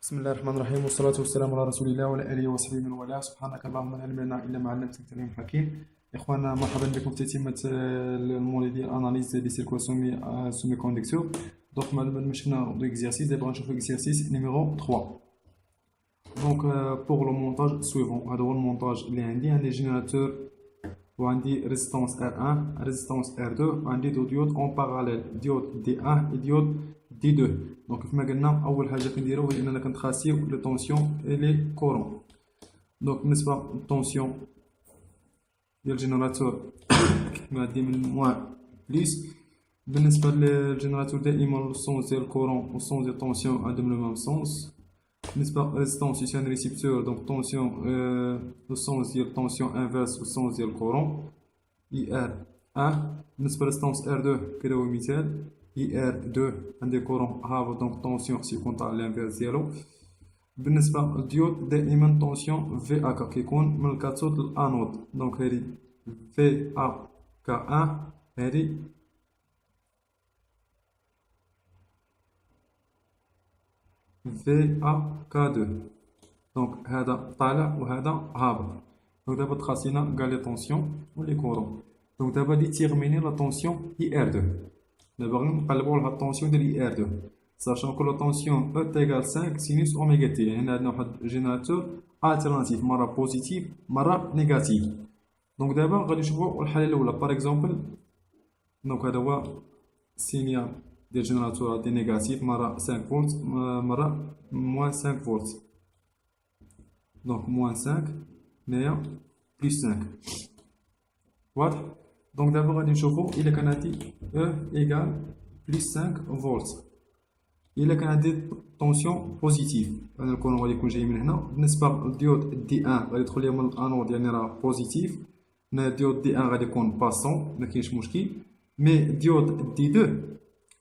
بسم الله الرحمن الرحيم والصلاة والسلام على رسول الله وعلى آله وصحبه من والاه. سبحانك اللهم لا علم لنا إلا ما علمتنا إنك أنت العليم الحكيم. إخوانا مرحبا بكم في تتمة الموديل ديال أناليز دي سيركوي سومي كوندكتور. دونك معلومة مشينا ليكزيرسيس دابا غنشوفو ليكزيرسيس نيميرو 3. دونك بوغ لو مونتاج سويفون، هذا هو المونتاج اللي عندي جينيراتور وعندي ريزيستانس R1 ريزيستانس R2 وعندي دو ديود اون باراليل، ديود D1 ديود D2. دونك كيفما قلنا اول حاجه كنديرو هي اننا كنتخاسيو لي طونسيون اي لي كورون. دونك بالنسبه للطونسيون ديال الجينيراتور غادي من موان بليس. بالنسبه للجينيراتور دائما السونس ديال الكورون والسونس ديال الطونسيون عندهم لو ميم سونس. بالنسبه للريزيستانس يساوي ريسيبتور، دونك طونسيون لو سونس ديال الطونسيون انفيرس والسونس ديال الكورون اي ار 1. بالنسبه للريزيستانس ار 2 كذا هو مثال اي ار 2 عندي كورون هابط، دونك طونسيون خصو يكون طالع الانفيرس ديالو. بالنسبه للديود دائما طونسيون في اكا كيكون من الكاثود للانود، دونك هادي في ا ك 1 هادي في ا ك 2. دونك هذا طالع وهذا هابط. دونك دابا تخاصينا كاع لي طونسيون و لي كورون. دونك دابا ديتيرميني لا طونسيون اي ار 2. دابا غادي نقلبو على الطونسيون ديال اي ار 2، ساشون كو لا طونسيون او تيغال 5 سينوس اوميغا تي. يعني هنا عندنا واحد جينيراتور التيرناتيف، مره بوزيتيف مره نيجاتيف. دونك دابا غادي نشوفو الحاله الاولى باغ اكزومبل. دونك هذا هو السينيال ديال الجينيراتور غادي نيجاتيف، مره 5 فولت مره موان 5 فولت. دونك موان 5 هنايا بلس 5. واضح؟ دونك دابا غادي نشوفو الا كان عندي او ايكال بلس 5 فولت، الا كان عندي طونسيون بوزيتيف انا الكورون غادي يكون جاي من هنا. بالنسبه للديود دي 1 غادي يدخل ليا من الانود، يعني راه بوزيتيف. هنا الديود دي 1 غادي يكون باسون مكاينش مشكل، مي الديود دي 2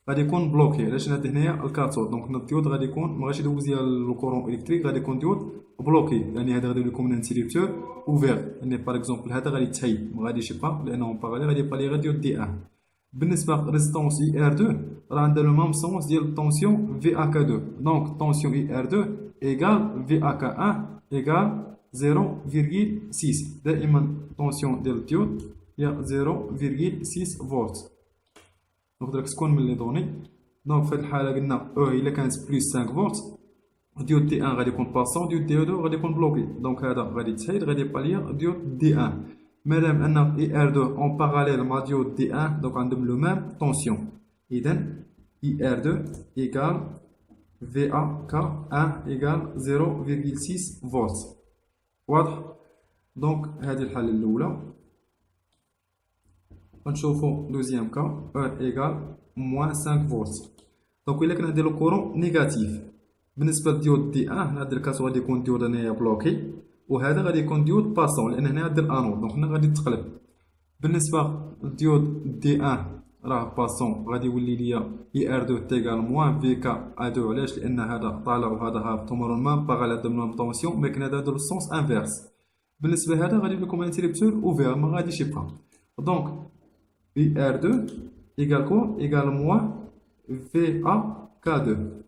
غادي يكون بلوكي. علاش؟ عندي هنايا الكاثود، دونك الديود غادي يكون ماغاديش يدوز ديال الكورون الكتريك، غادي يكون ديود بلوكي. يعني هذا غادي يكون من انتريبتور اوفير، يعني باغ اكزومبل هذا غادي يتحيد ما غاديش يبقى لانه باغالي، غادي يبقى لي غير ديود دي 1. بالنسبه للريزيستونس اي ار 2 راه عندها لو ميم سونس ديال الطونسيون في اكا 2. دونك طونسيون اي ار 2 ايكال في اكا 1 ايكال 0.6. دائما طونسيون ديال الديود هي 0.6 فولت. دونك درك تكون من لي دوني. دونك في هاد الحاله قلنا او الا كانت بلس 5 فولت، ديود دي 1 غادي يكون باسون، ديود دي 2 غادي يكون بلوكي. دونك هذا غادي يتحيد، غادي يبقى ليا ديود دي 1. مادام ان اي ار 2 اون باراليل مع ديود دي 1، دونك عندهم لو ميم طونسيون. اذا اي ار 2 ايكال في ا ك 1 ايكال 0.6 فولت. واضح؟ دونك هذه الحاله الاولى. غنشوفو دوزيام كا او ايكال موان 5 فولت. دونك الا كان عندي لو كورون نيجاتيف، بالنسبه للديود دي 1 هنا الكاثود غادي يكون ديود هنايا بلوكي، وهذا غادي يكون ديود باسون لان هنا عندي الانود، دونك هنا غادي تقلب. بالنسبه للديود دي 1 راه باسون، غادي يولي ليا اي ار 2 تيغال موان في كا ا 2. علاش؟ لان هذا طالع وهذا هابط، هما نورمال باغال عندهم ميم طونسيون، مي كان هذا دو السونس انفيرس. بالنسبه لهذا غادي يولي لكم انتريبتور اوفير، ما غاديش يبقى. دونك اي ار 2 ايكال كو ايكال موان في ا ك 2.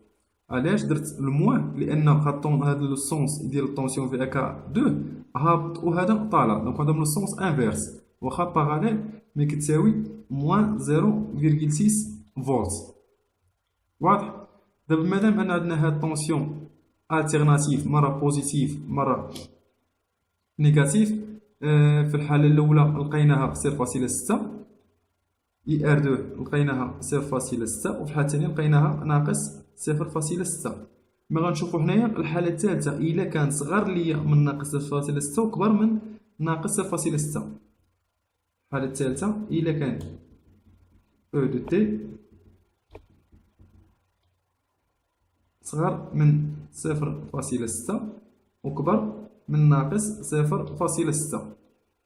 علاش درت الموان؟ لان هاد لو سونس ديال الطونسيون في اكا 2 هابط وهذا طالع، دونك هذا من السونس انفيرس واخا باراليل، مي كتساوي موان 0.6 فولت. واضح؟ دابا مادام ان عندنا هاد الطونسيون التيرناتيف، مره بوزيتيف مره نيجاتيف، في الحاله الاولى لقيناها 0.6 اي ار 2 لقيناها 0.6، وفي الحاله الثانيه لقيناها ناقص 0.6. مي غنشوفو هنايا الحاله الثالثه الا كان صغر ليا من ناقص 0.6 وكبر من ناقص 0.6. الحاله الثالثه الا كان او دو تي صغر من 0.6 وكبر من ناقص 0.6.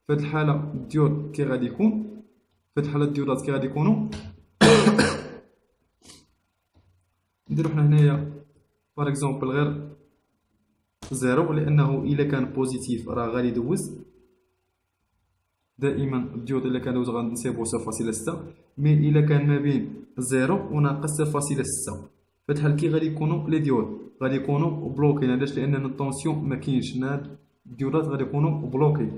في هاد الحاله الديود كي غادي يكون، في هاد الحاله الديودات كي غادي يكونوا نديرو حنا هنايا باغ اكزومبل غير زيرو، لانه الا كان بوزيتيف راه غادي يدوز. دائما الديود الا كان دوز غنسيبو 0.6، مي الا كان ما بين زيرو وناقص 0.6 في هاد الحال كي غادي يكونوا لي ديود غادي يكونوا بلوكين. علاش؟ لان الطونسيون ما كاينش، هاد الديودات غادي يكونوا بلوكي.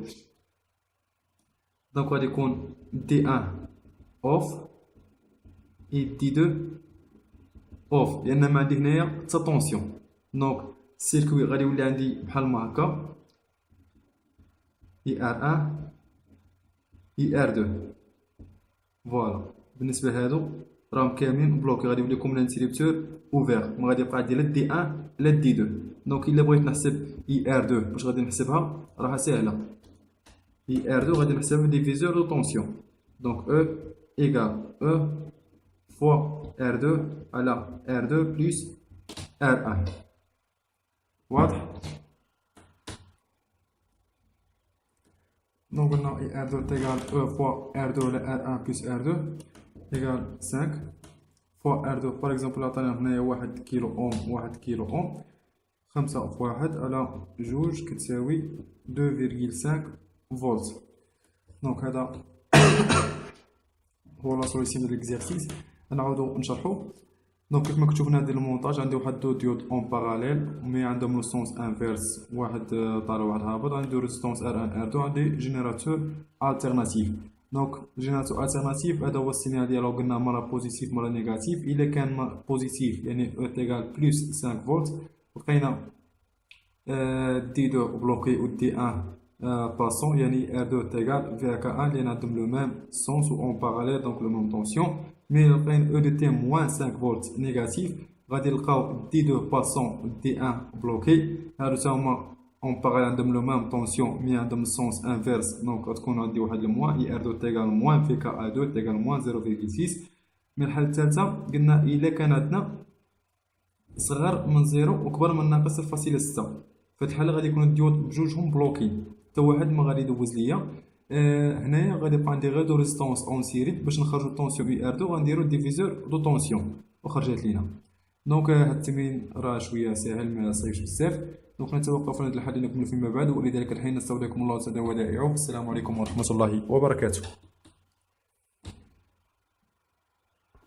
دونك غادي يكون دي 1 اوف اي دي 2 اوف، لان ما عندي هنايا حتى طونسيون. دونك السيركوي غادي يولي عندي بحال ما هكا اي ار 1 اي ار 2. فوالا بالنسبه لهادو راهم كاملين بلوكي. غادي يولي لكم الانتريبتور اوفير، ما غادي يبقى عندي لا دي 1 لا دي 2. دونك الا بغيت نحسب اي ار 2 باش غادي نحسبها راها ساهله. اي ار 2 غادي نحسبها ديفيزور دو طونسيون. دونك او ايكال او فوا ار 2 على ار 2 بلس ار 1. واضح؟ دونك قلنا اي ار 2 تيغال او فوا ار 2 على ار 1 بلس ار 2 ايكال 5 فوا ار 2. باغ اكزومبل عطانا هنايا 1 كيلو اوم 1 كيلو اوم، 5 في 1 على جوج كتساوي 2.5 فولت. دونك هذا هو لا سوليسيون ديال ليكزارسيس. نعاودو نشرحو. دونك كيف ما كتشوف هنا ندير المونتاج، عندي واحد دو ديود اون باراليل مي عندهم لو سونس انفيرس، واحد طالع واحد هابط. عندي ريزيستونس ار 1 ار 2، عندي جينيراتور التيرناتيف. دونك جينيراتور التيرناتيف هذا هو السينيال ديالو، قلنا مرة بوزيتيف مرة نيجاتيف. الا كان بوزيتيف يعني او تيغال بلس 5 فولت، بقينا دي 2 بلوكي و دي 1 باسون، يعني ار 2 تيغال في كا 1 لان عندهم لو ميم سونس و اون باراليل دونك لو ميم طونسيون. مي لقينا او دو تي موان 5 فولت نيجاتيف، غادي نلقاو دي 2 باسون دي 1 بلوكي. هادو تا هما اون باراليل عندهم لو ميم طونسيون مي عندهم السونس انفيرس. دونك غتكون عندي واحد الموان اي ار 2 تيغال موان في كا 2 تيغال موان 0.6. من الحالة الثالثة قلنا الا كان عندنا صغر من 0 وكبر من ناقص 0.6، في هاد الحالة غادي يكونو الديود بجوجهم بلوكين، حتى واحد ما غادي يدوز ليا. هنايا غادي يبقى عندي غير دو ريزيستونس اون سيري. باش نخرجو طونسيون اي ار 2 غنديرو ديفيزور دو طونسيون وخرجت لينا. دونك هاد التمرين راه شويه ساهل ما صعيبش بزاف. دونك نتوقف عند الحد، نكمل فيما بعد، ولذلك الحين نستودعكم الله تعالى ودائعه. السلام عليكم ورحمه الله وبركاته.